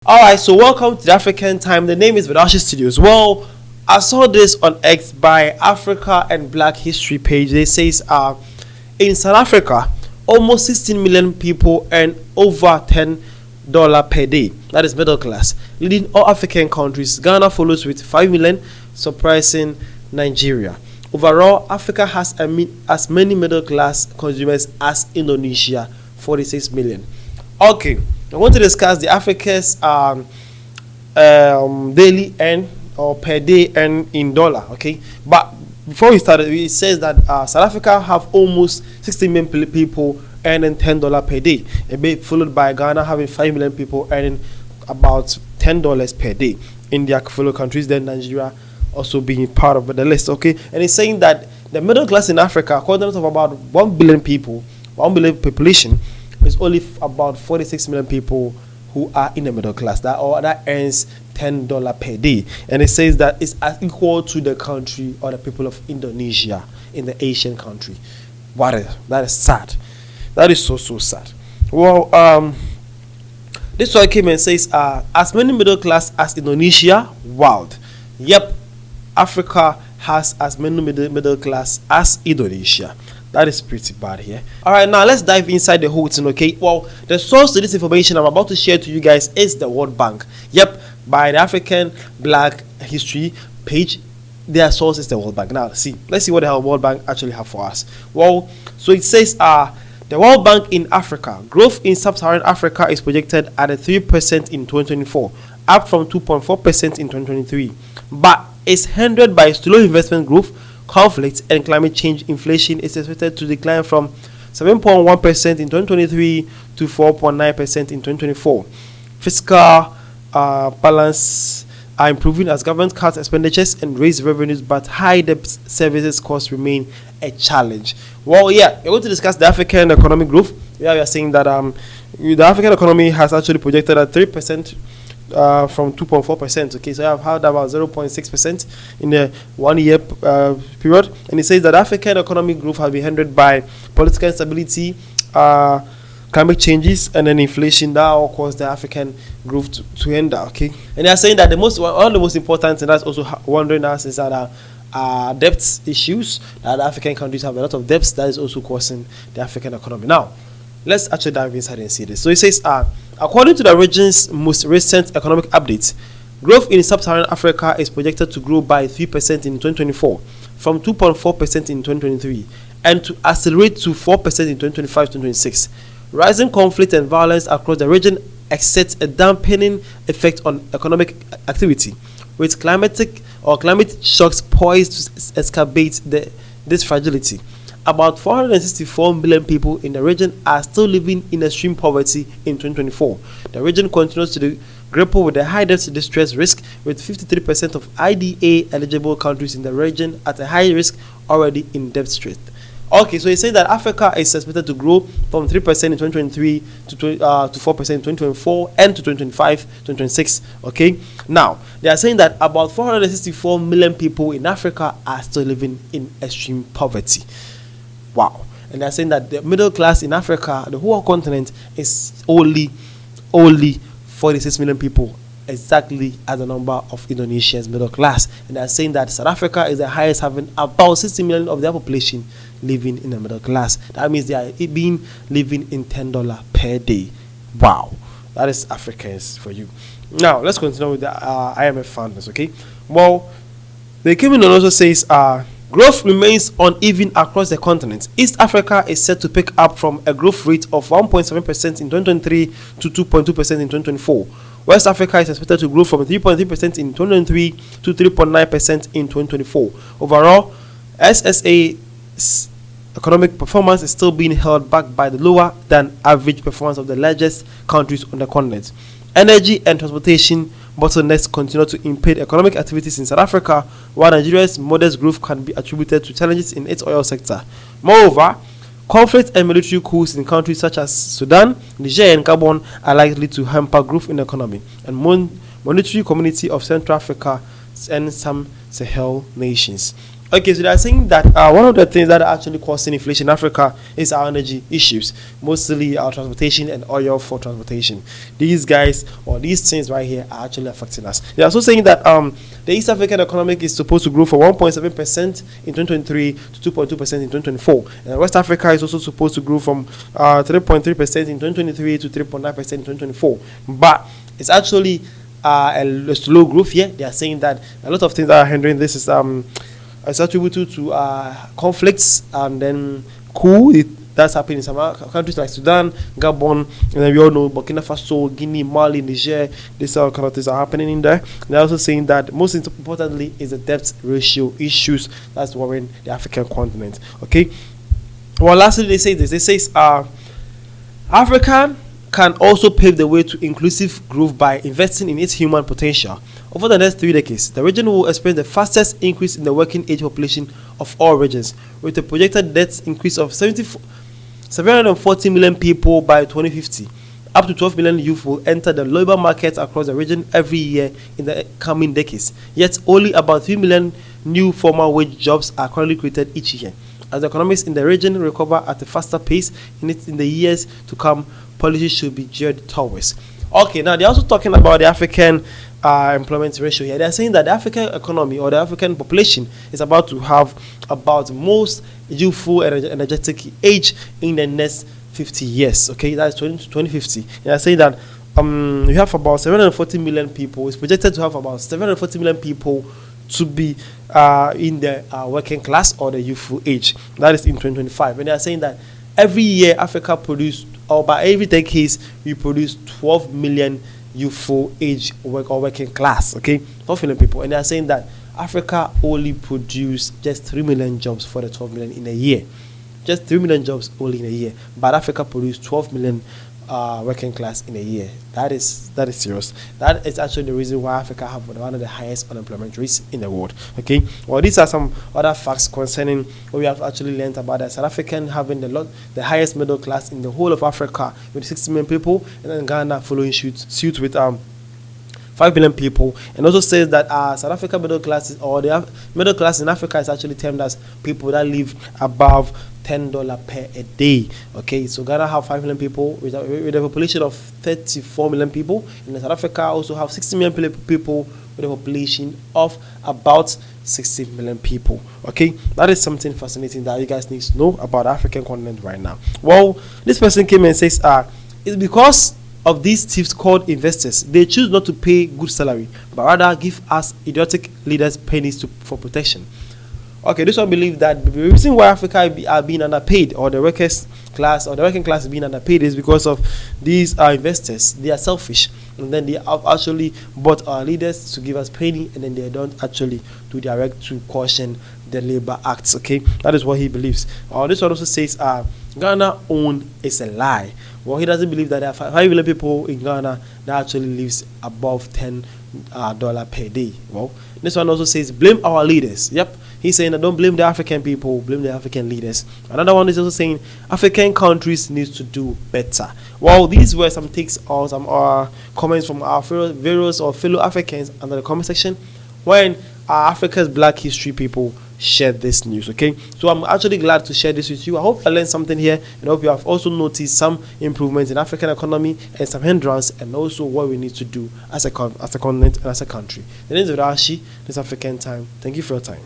Alright, so welcome to the African Time. The name is Vedashi Studios. Well, I saw this on X by Africa and Black History page. They says in South Africa, almost 16 million people earn over $10 per day. That is middle class. Leading all African countries, Ghana follows with 5 million, surprising Nigeria. Overall, Africa has as many middle class consumers as Indonesia, 46 million. Okay, I want to discuss the Africa's daily earn or per day earn in dollar. Okay, but before we start, it says that South Africa have almost 60 million people earning $10 per day, a bit followed by Ghana having 5 million people earning about $10 per day. In their fellow countries, then Nigeria also being part of the list. Okay, and it's saying that the middle class in Africa, according to about 1 billion people, 1 billion population, is only about 46 million people who are in the middle class that earns $10 per day, and it says that it's equal to the country or the people of Indonesia in the Asian country. That is sad. That is so sad. Well, this one came and says as many middle class as Indonesia. Wild. Yep, Africa has as many middle class as Indonesia. That is pretty bad here. Alright, now let's dive inside the whole thing, okay? Well, the source to this information I'm about to share to you guys is the World Bank. Yep, by the African Black History page, their source is the World Bank. Now, let's see what the World Bank actually have for us. Well, so it says the World Bank in Africa, growth in sub-Saharan Africa is projected at a 3% in 2024, up from 2.4% in 2023, but is hindered by slow investment growth, conflict, and climate change. Inflation is expected to decline from 7.1% in 2023 to 4.9% in 2024. Fiscal balance are improving as government cuts expenditures and raise revenues, but high debt services costs remain a challenge. Well, yeah, we're going to discuss the African economic growth. Yeah, we are saying that the African economy has actually projected at 3%. From 2.4%. Okay, so I've had about 0.6% in the 1 year period, and it says that African economic growth has been hindered by political instability, climate changes, and then inflation that all caused the African growth to hinder. Okay, and they are saying that one of the most important, and that's also wondering us, is that debt issues, that African countries have a lot of debts that is also causing the African economy. Now, let's actually dive inside and see this. So it says, according to the region's most recent economic update, growth in sub-Saharan Africa is projected to grow by 3% in 2024, from 2.4% in 2023, and to accelerate to 4% in 2025-2026. Rising conflict and violence across the region exerts a dampening effect on economic activity, with climate shocks poised to exacerbate this fragility. About 464 million people in the region are still living in extreme poverty in 2024. The region continues to grapple with the high debt distress risk, with 53% of IDA eligible countries in the region at a high risk already in debt strait. Okay, so he said that Africa is expected to grow from 3% in 2023 to 4% in 2024 and to 2025, 2026. Okay, now they are saying that about 464 million people in Africa are still living in extreme poverty. Wow. And they're saying that the middle class in Africa, the whole continent, is only 46 million people, exactly as the number of Indonesians middle class. And they're saying that South Africa is the highest, having about 60 million of their population living in the middle class. That means they are living in $10 per day. Wow. That is Africans for you. Now, let's continue with the IMF founders, okay? Well, the came in and also says, growth remains uneven across the continent. East Africa is set to pick up from a growth rate of 1.7% in 2023 to 2.2% in 2024. West Africa is expected to grow from 3.3% in 2023 to 3.9% in 2024. Overall, SSA's economic performance is still being held back by the lower than average performance of the largest countries on the continent. Energy and transportation bottlenecks continue to impede economic activities in South Africa, while Nigeria's modest growth can be attributed to challenges in its oil sector. Moreover, conflict and military coups in countries such as Sudan, Niger, and Gabon are likely to hamper growth in the economy and monetary community of Central Africa and some Sahel nations. Okay, so they are saying that one of the things that are actually causing inflation in Africa is our energy issues, mostly our transportation and oil for transportation. These guys or these things right here are actually affecting us. They are also saying that the East African economic is supposed to grow from 1.7% in 2023 to 2.2% in 2024. And West Africa is also supposed to grow from 3.3% in 2023 to 3.9% in 2024. But it's actually a slow growth here. They are saying that a lot of things that are hindering this is it's attributed to conflicts and then that's happening in some countries like Sudan, Gabon, and then we all know Burkina Faso, Guinea, Mali, Niger. These all kind of things are happening in there. They're also saying that most importantly is the debt ratio issues that's worrying the African continent. Okay. Well, lastly, they say this. They say Africa can also pave the way to inclusive growth by investing in its human potential. Over the next 3 decades, the region will experience the fastest increase in the working age population of all regions, with a projected death increase of 740 million people by 2050. Up to 12 million youth will enter the labor market across the region every year in the coming decades. Yet, only about 3 million new formal wage jobs are currently created each year. As the economies in the region recover at a faster pace in the years to come, policy should be geared towards. Okay, now they're also talking about the African employment ratio here. They're saying that the African economy or the African population is about to have about most youthful and energetic age in the next 50 years. Okay, that's 2050. They're saying that we have about 740 million people. It's projected to have about 740 million people to be in the working class or the youthful age. That is in 2025. And they are saying that every year Africa produces, or by every decade, we produce 12 million youthful age or working class. Okay, 12 million people. And they are saying that Africa only produce just 3 million jobs for the 12 million in a year. Just 3 million jobs only in a year. But Africa produce 12 million working class in a year. That is serious. That is actually the reason why Africa have one of the highest unemployment rates in the world. Okay. Well, these are some other facts concerning what we have actually learned about the South African having the highest middle class in the whole of Africa with 60 million people, and then Ghana following suit with 5 billion people, and also says that South Africa middle class or the middle class in Africa is actually termed as people that live above $10 per a day. Okay, so Ghana have 5 million people with a population of 34 million people, and South Africa also have 60 million people with a population of about 60 million people. Okay, that is something fascinating that you guys need to know about the African continent right now. Well, this person came and says it's because of these thieves called investors. They choose not to pay good salary, but rather give us idiotic leaders pennies for protection. Okay, this one believe that the reason why Africa are being underpaid, or the workers class or the working class is being underpaid, is because of these investors. They are selfish, and then they have actually bought our leaders to give us penny, and then they don't actually do their work to caution the labor acts. Okay, that is what he believes. This one also says Ghana own is a lie. Well, he doesn't believe that there are 5 million people in Ghana that actually lives above $10 per day. Well, this one also says blame our leaders. Yep, he's saying that don't blame the African people, blame the African leaders. Another one is also saying African countries need to do better. Well, these were some takes or some comments from our various or fellow Africans under the comment section when Africa's Black History people shared this news. Okay, so I'm actually glad to share this with you. I hope you learned something here, and I hope you have also noticed some improvements in African economy and some hindrance, and also what we need to do as a continent and as a country. The name is Rashi, this African Time. Thank you for your time.